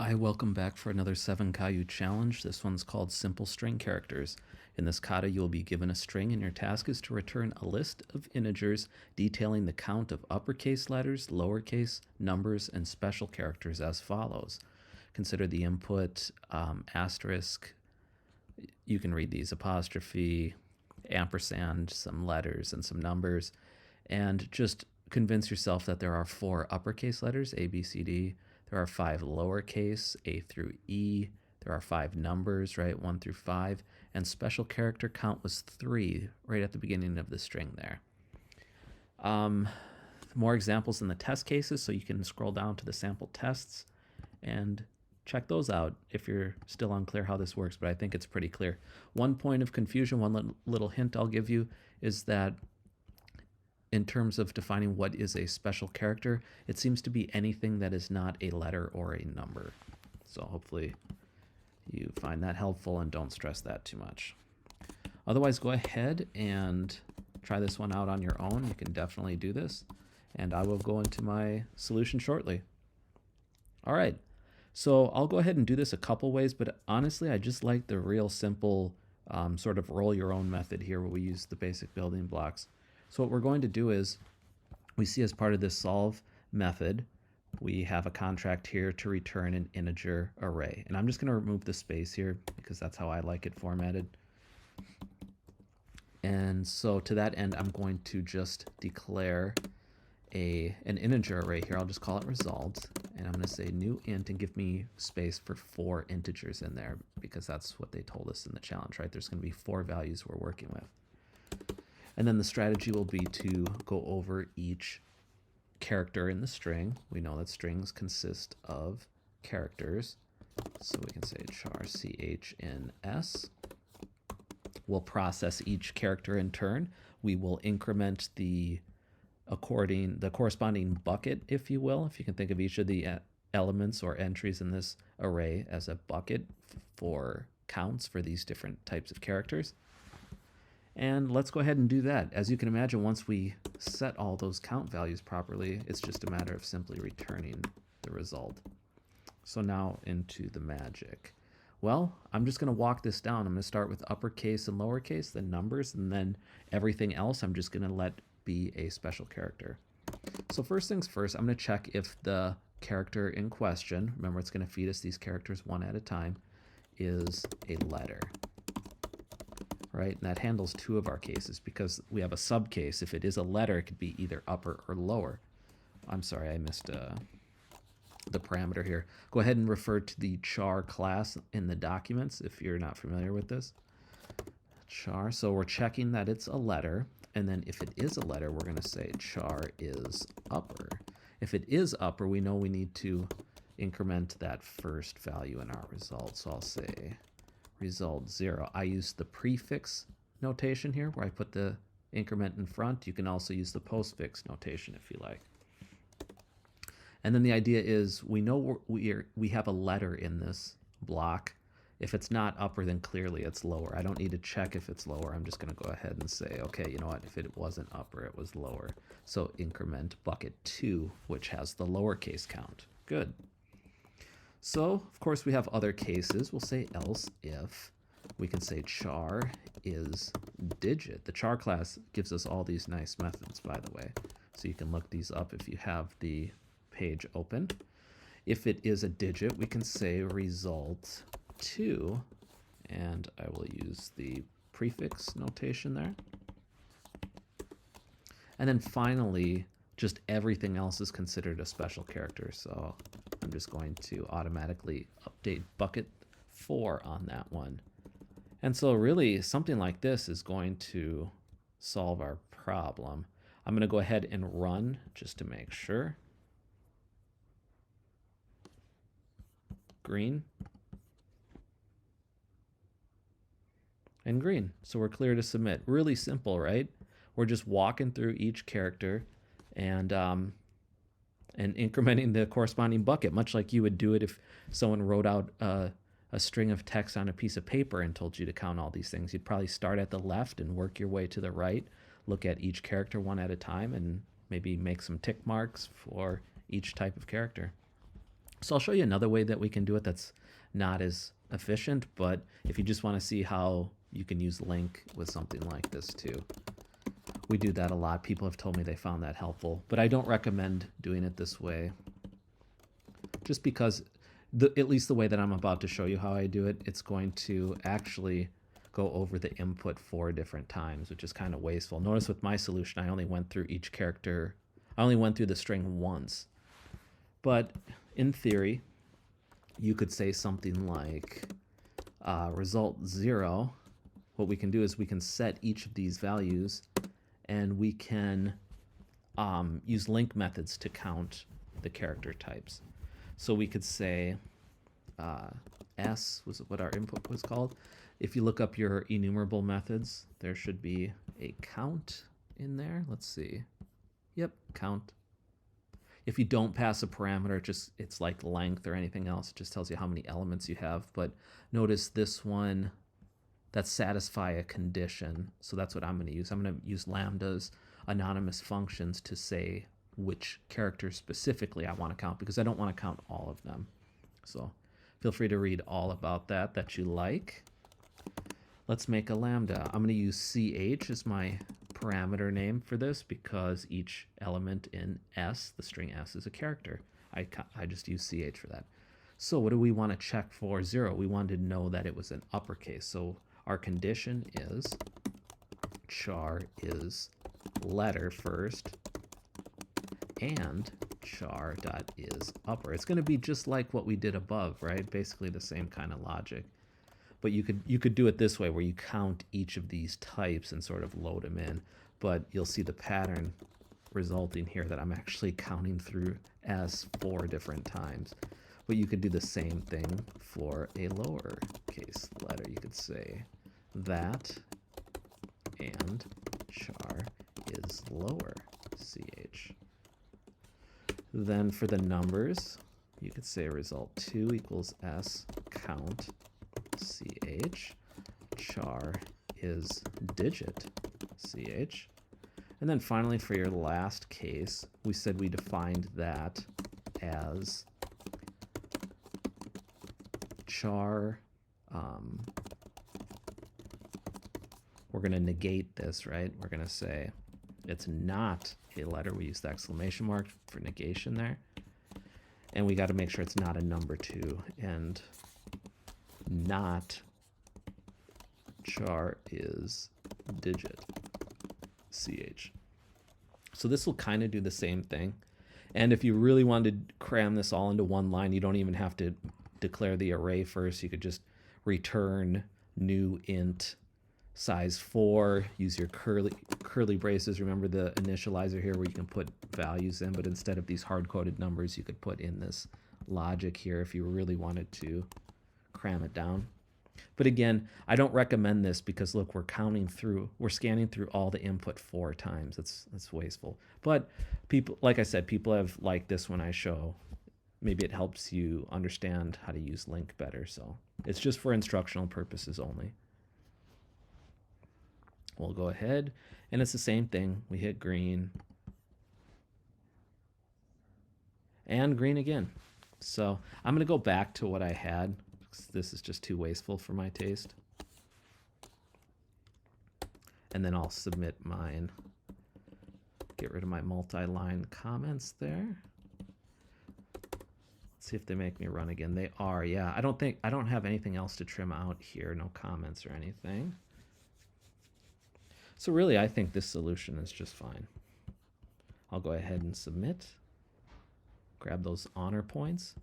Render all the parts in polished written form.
Hi, welcome back for another 7 Caillou challenge. This one's called Simple String Characters. In this kata, you'll be given a string and your task is to return a list of integers detailing the count of uppercase letters, lowercase, numbers, and special characters as follows. Consider the input asterisk. You can read these: apostrophe, ampersand, some letters, and some numbers. And just convince yourself that there are 4 uppercase letters, A, B, C, D. There are 5 lowercase, A through E. There are 5 numbers, right, 1 through 5. And special character count was 3 right at the beginning of the string there. More examples in the test cases, so you can scroll down to the sample tests and check those out if you're still unclear how this works, but I think it's pretty clear. One point of confusion, one little hint I'll give you is that in terms of defining what is a special character, it seems to be anything that is not a letter or a number. So hopefully you find that helpful and don't stress that too much. Otherwise, go ahead and try this one out on your own. You can definitely do this, and I will go into my solution shortly. All right, so I'll go ahead and do this a couple ways, but honestly, I just like the real simple sort of roll your own method here where we use the basic building blocks. So what we're going to do is, we see as part of this solve method, we have a contract here to return an integer array. And I'm just going to remove the space here because that's how I like it formatted. And so to that end, I'm going to just declare an integer array here. I'll just call it result. And I'm going to say new int and give me space for 4 integers in there because that's what they told us in the challenge, right? There's going to be 4 values we're working with. And then the strategy will be to go over each character in the string. We know that strings consist of characters. So we can say char chns. We'll process each character in turn. We will increment the corresponding bucket, if you will. If you can think of each of the elements or entries in this array as a bucket for counts for these different types of characters. And let's go ahead and do that. As you can imagine, once we set all those count values properly, it's just a matter of simply returning the result. So now into the magic. Well, I'm just going to walk this down. I'm going to start with uppercase and lowercase, then numbers, and then everything else I'm just going to let be a special character. So first things first, I'm going to check if the character in question, remember it's going to feed us these characters one at a time, is a letter. Right, and that handles 2 of our cases because we have a subcase. If it is a letter, it could be either upper or lower. I'm sorry, I missed the parameter here. Go ahead and refer to the char class in the documents if you're not familiar with this. Char, so we're checking that it's a letter, and then if it is a letter, we're going to say char is upper. If it is upper, we know we need to increment that first value in our result. So I'll say result 0. I use the prefix notation here where I put the increment in front. You can also use the postfix notation if you like. And then the idea is we know we have a letter in this block. If it's not upper, then clearly it's lower. I don't need to check if it's lower. I'm just going to go ahead and say, okay, you know what? If it wasn't upper, it was lower. So increment bucket 2, which has the lowercase count. Good. So, of course, we have other cases. We'll say else if. We can say char is digit. The char class gives us all these nice methods, by the way. So you can look these up if you have the page open. If it is a digit, we can say result 2. And I will use the prefix notation there. And then finally, just everything else is considered a special character. So I'm just going to automatically update bucket 4 on that one. And so really something like this is going to solve our problem. I'm going to go ahead and run just to make sure. Green. And green. So we're clear to submit. Really simple, right? We're just walking through each character and incrementing the corresponding bucket, much like you would do it if someone wrote out a string of text on a piece of paper and told you to count all these things. You'd probably start at the left and work your way to the right, look at each character one at a time, and maybe make some tick marks for each type of character. So I'll show you another way that we can do it that's not as efficient, but if you just want to see how you can use LINQ with something like this too. We do that a lot. People have told me they found that helpful, but I don't recommend doing it this way just because at least the way that I'm about to show you how I do it, it's going to actually go over the input 4 different times, which is kind of wasteful. Notice with my solution, I only went through each character. I only went through the string once. But in theory, you could say something like result 0. What we can do is we can set each of these values, and we can use LINQ methods to count the character types. So we could say S was what our input was called. If you look up your enumerable methods, there should be a count in there. Let's see. Yep, count. If you don't pass a parameter, it's like length or anything else. It just tells you how many elements you have. But notice this one, that satisfy a condition. So that's what I'm going to use. I'm going to use lambdas, anonymous functions, to say which characters specifically I want to count, because I don't want to count all of them. So feel free to read all about that you like. Let's make a lambda. I'm going to use ch as my parameter name for this because each element in S, the string S, is a character. I just use ch for that. So what do we want to check for 0? We wanted to know that it was an uppercase. So our condition is char is letter first and char dot is upper. It's going to be just like what we did above, right? Basically the same kind of logic. But you could do it this way, where you count each of these types and sort of load them in. But you'll see the pattern resulting here that I'm actually counting through as 4 different times. But you could do the same thing for a lowercase letter. You could say that and char is lower ch. Then for the numbers, you could say result 2 equals s count ch, char is digit ch. And then finally, for your last case, we said we defined that as char. We're going to negate this, right? We're going to say it's not a letter. We use the exclamation mark for negation there. And we got to make sure it's not a number 2 and not char is digit ch. So this will kind of do the same thing. And if you really wanted to cram this all into one line, you don't even have to declare the array first. You could just return new int size 4, use your curly braces. Remember the initializer here where you can put values in, but instead of these hard-coded numbers, you could put in this logic here if you really wanted to cram it down. But again, I don't recommend this because look, we're scanning through all the input 4 times. That's wasteful. But people, like I said, people have liked this when I show. Maybe it helps you understand how to use LINQ better. So it's just for instructional purposes only. We'll go ahead, and it's the same thing. We hit green, and green again. So I'm going to go back to what I had. This is just too wasteful for my taste. And then I'll submit mine. Get rid of my multi-line comments there. Let's see if they make me run again. They are, yeah. I don't have anything else to trim out here. No comments or anything. So really, I think this solution is just fine. I'll go ahead and submit. Grab those honor points.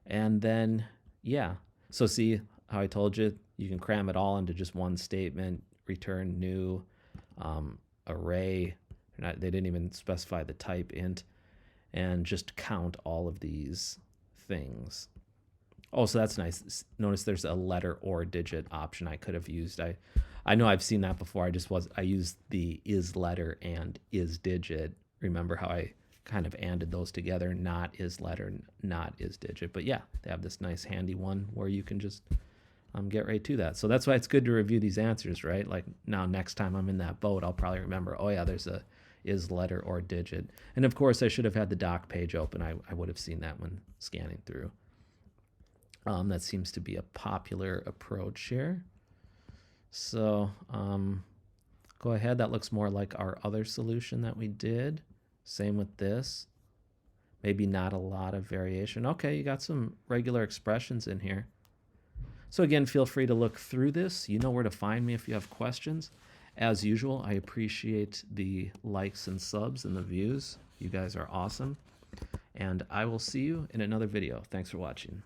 And then, yeah. So see how I told you, you can cram it all into just one statement, return new array. They didn't even specify the type int, and just count all of these things. Oh, so that's nice. Notice there's a letter or digit option I could have used. I know I've seen that before. I used the is letter and is digit. Remember how I kind of anded those together? Not is letter, not is digit. But yeah, they have this nice handy one where you can just get right to that. So that's why it's good to review these answers, right? Like now, next time I'm in that boat, I'll probably remember, oh yeah, there's a is letter or digit. And of course, I should have had the doc page open. I would have seen that when scanning through. That seems to be a popular approach here. So go ahead. That looks more like our other solution that we did. Same with this. Maybe not a lot of variation. Okay, you got some regular expressions in here. So again, feel free to look through this. You know where to find me if you have questions. As usual, I appreciate the likes and subs and the views. You guys are awesome. And I will see you in another video. Thanks for watching.